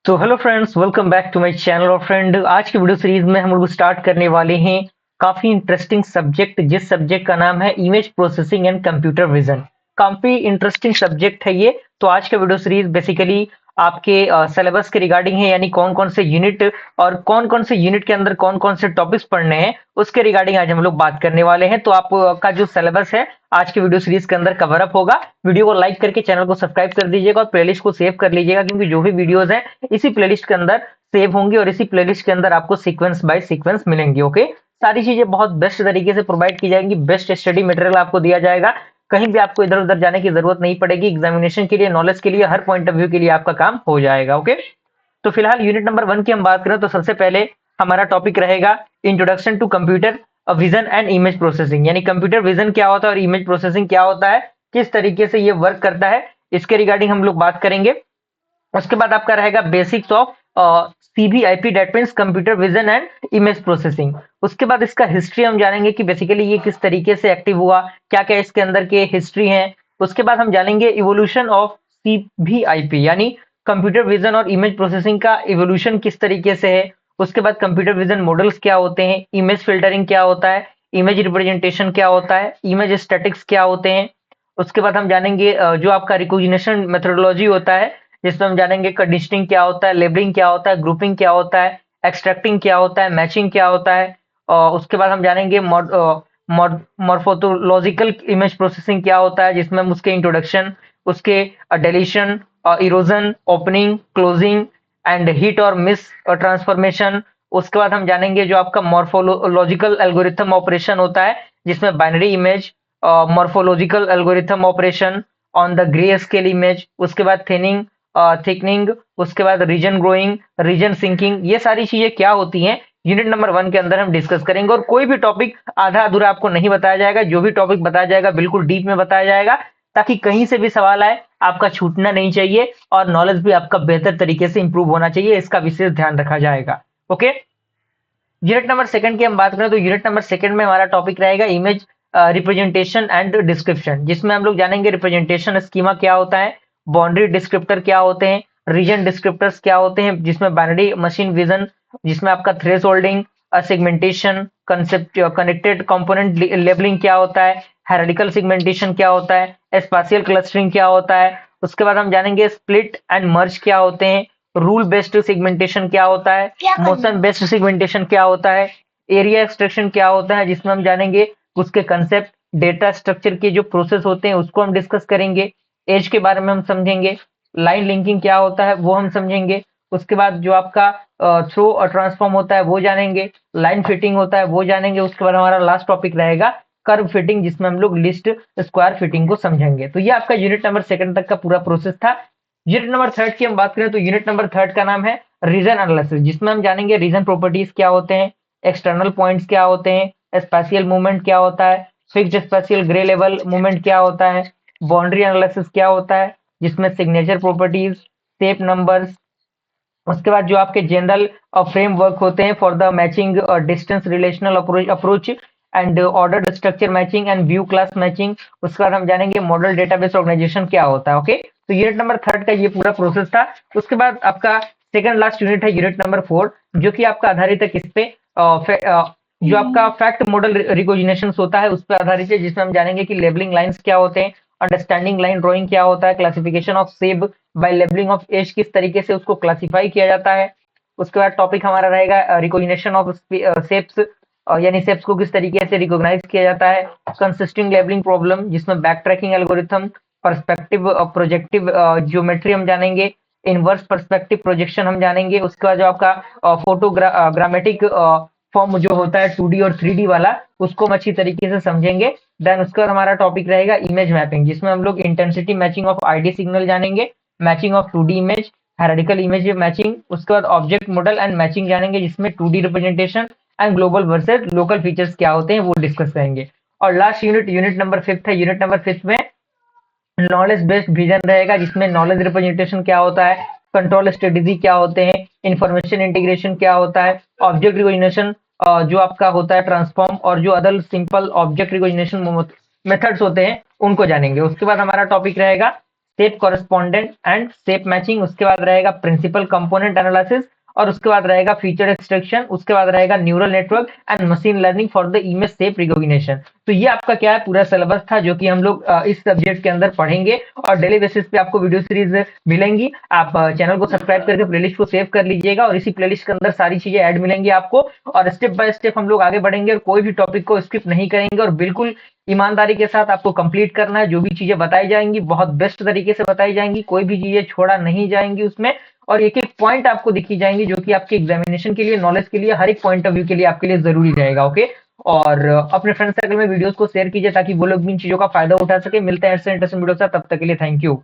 तो hello friends, welcome back to my channel. और friend, आज की वीडियो सीरीज में हम लोग स्टार्ट करने वाले हैं काफी इंटरेस्टिंग सब्जेक्ट, जिस सब्जेक्ट का नाम है image processing and computer vision. काफी इंटरेस्टिंग सब्जेक्ट है ये। तो आज का वीडियो सीरीज बेसिकली आपके सिलेबस के रिगार्डिंग है, यानी कौन कौन से यूनिट और कौन कौन से यूनिट के अंदर कौन कौन से टॉपिक्स पढ़ने हैं उसके रिगार्डिंग आज हम लोग बात करने वाले हैं। तो आपका जो सिलेबस है आज के वीडियो सीरीज के अंदर कवर अप होगा। वीडियो को लाइक करके चैनल को सब्सक्राइब कर दीजिएगा और प्लेलिस्ट को सेव कर लीजिएगा, क्योंकि जो भी वीडियोस हैं इसी प्लेलिस्ट के अंदर सेव होंगी और इसी प्लेलिस्ट के अंदर आपको सीक्वेंस बाय सीक्वेंस मिलेंगी। ओके, सारी चीजें बहुत बेस्ट तरीके से प्रोवाइड की जाएंगी, बेस्ट स्टडी मटेरियल आपको दिया जाएगा। कहीं भी आपको इधर उधर जाने की जरूरत नहीं पड़ेगी। एग्जामिनेशन के लिए, नॉलेज के लिए, हर पॉइंट ऑफ व्यू के लिए आपका काम हो जाएगा। ओके, तो फिलहाल यूनिट नंबर 1 की हम बात करें तो सबसे पहले हमारा टॉपिक रहेगा introduction to computer vision and image processing. यानी कंप्यूटर विजन क्या होता है और इमेज प्रोसेसिंग क्या होता है, किस तरीके से ये वर्क करता है, इसके रिगार्डिंग हम लोग बात करेंगे। उसके बाद आपका रहेगा basics of CVIP, that means computer vision and image processing. उसके बाद इसका हिस्ट्री हम जानेंगे कि बेसिकली ये किस तरीके से एक्टिव हुआ, क्या क्या इसके अंदर के हिस्ट्री है। उसके बाद हम जानेंगे इवोल्यूशन ऑफ सीवीआईपी, यानी कंप्यूटर विजन और इमेज प्रोसेसिंग का इवोल्यूशन किस तरीके से है। उसके बाद कंप्यूटर विजन मॉडल्स क्या होते हैं, इमेज फिल्टरिंग क्या होता है, इमेज रिप्रेजेंटेशन क्या होता है, इमेज स्टैटिक्स क्या होते हैं। उसके बाद हम जानेंगे जो आपका रिकॉग्निशन मेथोडोलॉजी होता है, जिसमें हम जानेंगे कंडीशनिंग क्या होता है, लेबलिंग क्या होता है, ग्रुपिंग क्या होता है, एक्सट्रैक्टिंग क्या होता है, मैचिंग क्या होता है। और उसके बाद हम जानेंगे मॉर्फोलॉजिकल इमेज प्रोसेसिंग क्या होता है, जिसमें हम उसके इंट्रोडक्शन, उसके deletion, erosion, opening, closing and hit और मिस ट्रांसफॉर्मेशन। उसके बाद हम जानेंगे जो आपका मॉर्फोलॉजिकल एल्गोरिथम ऑपरेशन होता है, जिसमें binary image, morphological algorithm operation on the grey scale image. उसके बाद थिनिंग, थिकनिंग, उसके बाद रीजन ग्रोइंग, रीजन सिंकिंग। ये सारी चीजें क्या होती हैं यूनिट नंबर 1 के अंदर हम डिस्कस करेंगे। और कोई भी टॉपिक आधा अधूरा आपको नहीं बताया जाएगा, जो भी टॉपिक बताया जाएगा बिल्कुल डीप में बताया जाएगा, ताकि कहीं से भी सवाल आए आपका छूटना नहीं चाहिए और नॉलेज भी आपका बेहतर तरीके से इंप्रूव होना चाहिए, इसका विशेष ध्यान रखा जाएगा। ओके, यूनिट नंबर 2 की हम बात करें तो यूनिट नंबर 2 में हमारा टॉपिक रहेगा इमेज रिप्रेजेंटेशन एंड डिस्क्रिप्शन, जिसमें हम लोग जानेंगे रिप्रेजेंटेशन स्कीमा क्या होता है, बाउंड्री डिस्क्रिप्टर क्या होते हैं, रीजन डिस्क्रिप्टर्स क्या होते हैं, जिसमें बाइनरी मशीन विजन, जिसमें आपका thresholding, segmentation, concept, connected component labelling क्या होता है, हायरार्किकल सेगमेंटेशन क्या होता है, स्पाशियल क्लस्टरिंग क्या होता है। उसके बाद हम जानेंगे स्प्लिट एंड मर्ज क्या होते हैं, रूल बेस्ड सेगमेंटेशन क्या होता है, मोशन बेस्ड सेगमेंटेशन क्या होता है, एरिया एक्सट्रैक्शन क्या होता है, जिसमें हम जानेंगे उसके कंसेप्ट, डेटा स्ट्रक्चर के जो प्रोसेस होते हैं उसको हम डिस्कस करेंगे, एज के बारे में हम समझेंगे, लाइन लिंकिंग क्या होता है वो हम समझेंगे। उसके बाद जो आपका थ्रो और ट्रांसफॉर्म होता है वो जानेंगे, लाइन फिटिंग होता है वो जानेंगे। उसके बाद हमारा लास्ट टॉपिक रहेगा कर्व फिटिंग, जिसमें हम लोग लिस्ट स्क्वायर फिटिंग को समझेंगे। तो ये आपका यूनिट नंबर 2 तक का पूरा प्रोसेस था। यूनिट नंबर 3 की हम बात करें तो यूनिट नंबर 3 का नाम है रीजन एनालिसिस, जिसमें हम जानेंगे रीजन प्रॉपर्टीज क्या होते हैं, एक्सटर्नल पॉइंट्स क्या होते हैं, स्पेशियल मूवमेंट क्या होता है, fixed spatial grey level movement क्या होता है, बाउंड्री एनालिसिस क्या होता है, जिसमें सिग्नेचर प्रॉपर्टीज, शेप नंबर्स। उसके बाद जो आपके जनरल फ्रेमवर्क होते हैं for the matching distance relational approach and order structure matching and view class matching. उसके बाद हम जानेंगे मॉडल डेटाबेस ऑर्गेनाइजेशन क्या होता है। ओके, तो यूनिट नंबर 3 का ये पूरा प्रोसेस था। उसके बाद आपका सेकंड लास्ट यूनिट है यूनिट नंबर 4, जो कि आपका आधारित है किस पे, जो आपका फैक्ट मॉडल रिकॉग्निशन होता है उस पर आधारित है, जिसमें हम जानेंगे कि लेबलिंग लाइंस क्या होते हैं, अंडरस्टैंडिंग लाइन ड्राइंग क्या होता है, classification of shape by labelling of edge, किस तरीके से उसको क्लासिफाई किया जाता है। उसके बाद टॉपिक हमारा रहेगा रिकॉग्निशन ऑफ शेप्स, यानी शेप्स को किस तरीके से रिकॉग्नाइज किया जाता है, कंसिस्टिंग लेबलिंग प्रॉब्लम, जिसमें back tracking algorithm, perspective projective geometry हम जानेंगे, इनवर्स पर्सपेक्टिव प्रोजेक्शन हम जानेंगे। उसके बाद जो आपका फोटोग्रामेटिक फॉर्म जो होता है 2D और 3D वाला, उसको हम अच्छी तरीके से समझेंगे। देन उसके बाद हमारा टॉपिक रहेगा इमेज मैपिंग, जिसमें हम लोग intensity matching of ID signal जानेंगे, matching of 2D image, hierarchical image matching. उसके बाद ऑब्जेक्ट मॉडल एंड मैचिंग जानेंगे, जिसमें 2D representation and global versus local features क्या होते हैं वो डिस्कस करेंगे। और लास्ट यूनिट, यूनिट नंबर 5 है। यूनिट नंबर 5 में नॉलेज बेस्ड विजन रहेगा, जिसमें नॉलेज रिप्रेजेंटेशन क्या होता है, कंट्रोल स्ट्रेटेजी क्या होते हैं, इंफॉर्मेशन इंटीग्रेशन क्या होता है, ऑब्जेक्ट रिकॉग्निशन जो आपका होता है ट्रांसफॉर्म, और जो other simple object recognition methods होते हैं उनको जानेंगे। उसके बाद हमारा टॉपिक रहेगा shape correspondent and shape matching, उसके बाद रहेगा प्रिंसिपल कंपोनेंट एनालिसिस, और उसके बाद रहेगा फीचर एक्सट्रैक्शन, उसके बाद रहेगा neural network and machine learning for the image shape recognition. तो ये आपका क्या है, पूरा सिलेबस था जो कि हम लोग इस सब्जेक्ट के अंदर पढ़ेंगे, और डेली बेसिस पे आपको वीडियो सीरीज मिलेंगी। आप चैनल को सब्सक्राइब करके प्लेलिस्ट को सेव कर लीजिएगा, और इसी प्लेलिस्ट के अंदर सारी चीजें ऐड मिलेंगी आपको, और स्टेप बाय स्टेप हम लोग आगे बढ़ेंगे, और कोई भी टॉपिक को स्किप नहीं करेंगे, और बिल्कुल ईमानदारी के साथ आपको कंप्लीट करना है। जो भी चीजें बताई जाएंगी बहुत बेस्ट तरीके से बताई जाएंगी, कोई भी चीजें छोड़ा नहीं जाएंगी उसमें, और एक एक पॉइंट आपको दिखी जाएंगी जो कि आपके एग्जामिनेशन के लिए, नॉलेज के लिए, हर एक पॉइंट ऑफ व्यू के लिए आपके लिए जरूरी रहेगा। ओके, और अपने फ्रेंड सर्कल में वीडियोस को शेयर कीजिए ताकि वो लोग भी इन चीजों का फायदा उठा सके। मिलते हैं ऐसे इंटरेस्टिंग वीडियो से, तब तक के लिए थैंक यू।